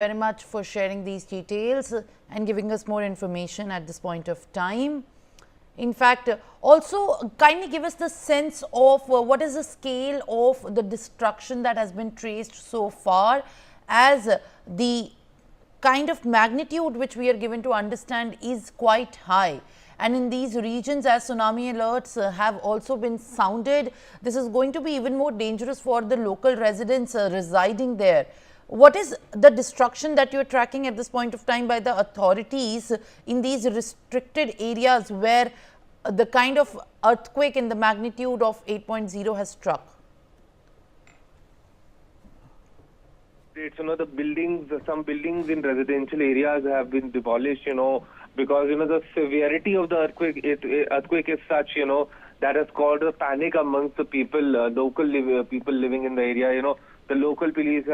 Very much for sharing these details and giving us more information at this point of time. In fact, also kindly give us the sense of what is the scale of the destruction that has been traced so far, as the kind of magnitude which we are given to understand is quite high. And in these regions, as tsunami alerts have also been sounded, this is going to be even more dangerous for the local residents residing there. What is the destruction that you are tracking at this point of time by the authorities in these restricted areas where the kind of earthquake in the magnitude of 8.0 has struck? It's, the buildings, some buildings in residential areas have been demolished, because, the severity of the earthquake is such, that has caused a panic amongst the people, people living in the area. The local police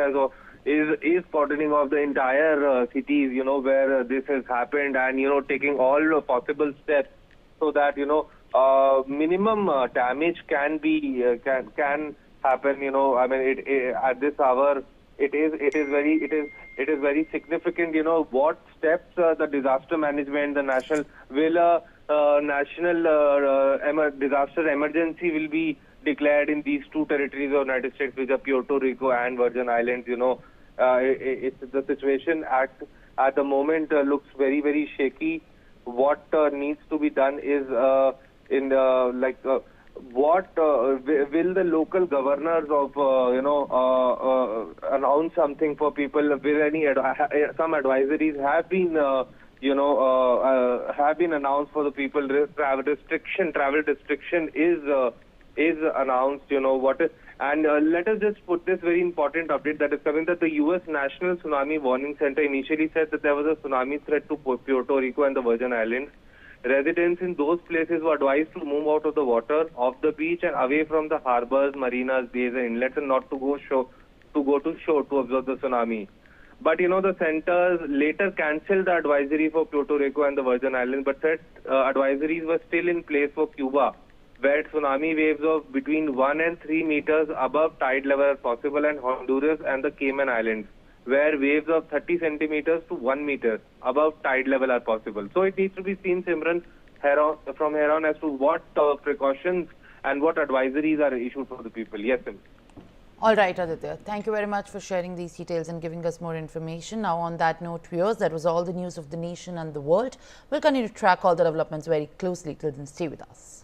is cordoning off the entire cities, where this has happened, and, taking all possible steps so that, minimum damage can happen, I mean, at this hour. It is very significant, what steps the disaster management, the national disaster emergency will be declared in these two territories of United States, which are Puerto Rico and Virgin Islands. The situation at the moment looks very, very shaky. What needs to be done is what will the local governors of announce something for people? Will any some advisories have been announced for the people? Travel restriction is announced. Let us just put this very important update that is coming, that the U.S. National Tsunami Warning Center initially said that there was a tsunami threat to Puerto Rico and the Virgin Islands. Residents in those places were advised to move out of the water, off the beach, and away from the harbors, marinas, bays, and inlets, and not to go to shore to observe the tsunami. But the centers later cancelled the advisory for Puerto Rico and the Virgin Islands, but said advisories were still in place for Cuba, where tsunami waves of between 1 and 3 meters above tide level are possible, and Honduras and the Cayman Islands, where waves of 30 centimeters to 1 meter above tide level are possible. So it needs to be seen, Simran, from here on as to what precautions and what advisories are issued for the people. Yes, Simran. All right, Aditya. Thank you very much for sharing these details and giving us more information. Now, on that note, viewers, that was all the news of the nation and the world. We'll continue to track all the developments very closely. Till then, stay with us.